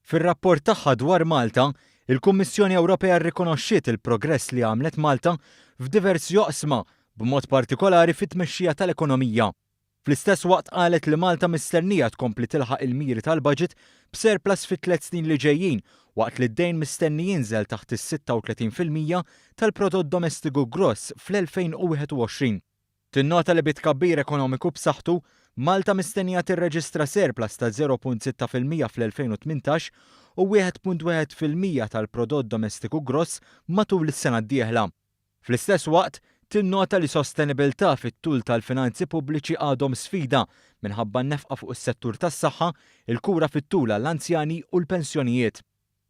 Fir-rapport tagħha dwar Malta, il-Kummissjoni Ewropea rrikonoxxiet il-progress li għamlet Malta f'diversi oqsma b'mod partikolari fit-tmexxija tal-ekonomija. Fl-istess waqt qalet li Malta mistennija tkompli tilħaq il-miri tal-budget b'surplus fit-3 snin li ġejjin waqt li d-dejn mistenni jinżel taħt is-36% tal-prodott domestiku gross fl-2021. Tinnota li bit-tkabbir ekonomiku b'saħħtu Malta mistennija tirreġistra surplus ta' 0.6% fl-2018 u 1.1% tal-prodott domestiku gross matul is-sena d-dieħla. Fl-istess waqt, tinnota li sostenibilità fit-tul tal-finanzi pubbliċi għadhom sfida minħabba n-nefqa fuq is-settur tas-saħħa, il-kura fit-tul għall-anzjani u l-pensjonijiet.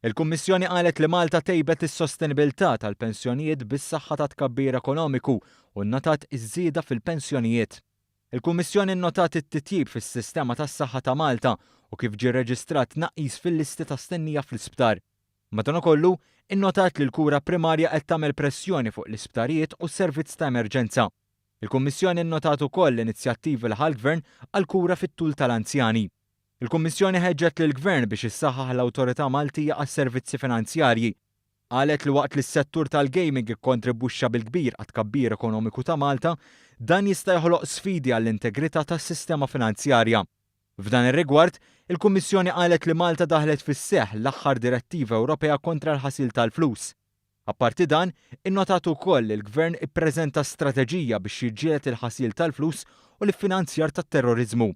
Il-Kummissjoni qalet li Malta tejbet is-sostenibilità tal-pensjonijiet bis-saħħa ta' tkabbir ekonomiku u nnotat iż-żieda fil-pensjonijiet. Il-Kummissjoni nnotat it-titjib fis-sistema tas-saħħa ta' Malta u kif ġie rreġistrat tnaqqis fil-listi ta' stennija fl-isptar. Madankollu, innotat li l-kura primarja qed tagħmel pressjoni fuq l-isptarijiet u s-servizz ta' emerġenza. Il-Kummissjoni nnotat ukoll l-inizjattivi l-ħall-Gvern għall-kura fit-tul tal-anzjani. Il-Kummissjoni ħeġġet lill-Gvern biex issaħħaħ l-Awtorità Maltija għas-servizzi finanzjarji. Qalet li waqt li s-settur tal-gaming ikkontribwixxa bil-kbir għat-tkabbir ekonomiku ta' Malta, dan jista' joħloq sfidi għall-integrità tas-sistema finanzjarja. F'dan ir-rigward, il-Kummissjoni qalet li Malta daħlet fis-seħħ l-aħħar direttiva Ewropea kontra l-ħasil tal-flus. Apparti dan, innotat ukoll li l-Gvern ippreżenta strateġija biex jiġġieled il-ħasil tal-flus u l-iffinanzjar tat-terrorizmu.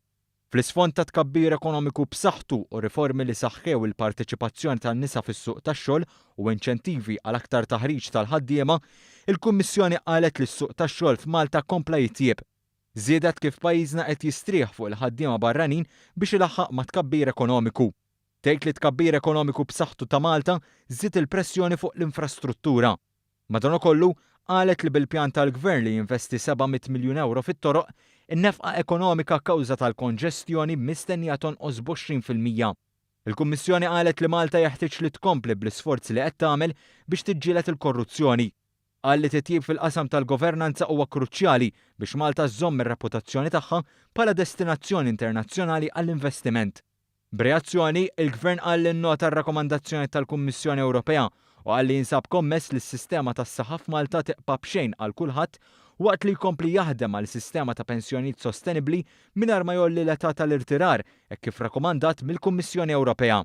Fl-isfond ta' tkabbir ekonomiku b'saħħtu u riformi li saħħew il-parteċipazzjoni tan-nisa fis-suq tax-xogħol u inċentivi għal aktar taħriġ tal-ħaddiema, il-Kummissjoni qalet li s-suq tax-xogħol f'Malta kompla jitjieb. Żiedet kif pajjiżna qed jistrieħ fuq il-ħaddiema barranin biex ilaħħaq ma' tkabbir ekonomiku. Tgħid li tkabbir ekonomiku b'saħħtu ta' Malta żied il-pressjoni fuq l-infrastruttura. Madankollu, qalet li bil-pjan tal-Gvern li jinvesti 700 miljun euro fit-toroq, in-nefqa ekonomika kkawża tal-konġestjoni mistennija tonqos b'20%. Il-Kummissjoni qalet li Malta jeħtieġ li tkompli bl-isforzi li qed tagħmel biex tiġġieled il-korruzzjoni. Qal li titjib fil-qasam tal-governanza huwa kruċjali biex Malta żżomm ir-reputazzjoni tagħha bħala destinazzjoni internazzjonali għall-investiment. B'reazzjoni, il-Gvern qal li nnota r-rakkomandazzjoni tal-Kummissjoni Ewropea u qal li jinsab kommess li s-sistema tas-saħħa f'Malta teqpa' b'xejn għal kulħadd waqt li jkompli jaħdem għal sistema ta' pensjonijiet sostenibbli mingħajr ma jolli l-età tal-irtirar hekk kif rakkomandat mill-Kummissjoni Ewropea.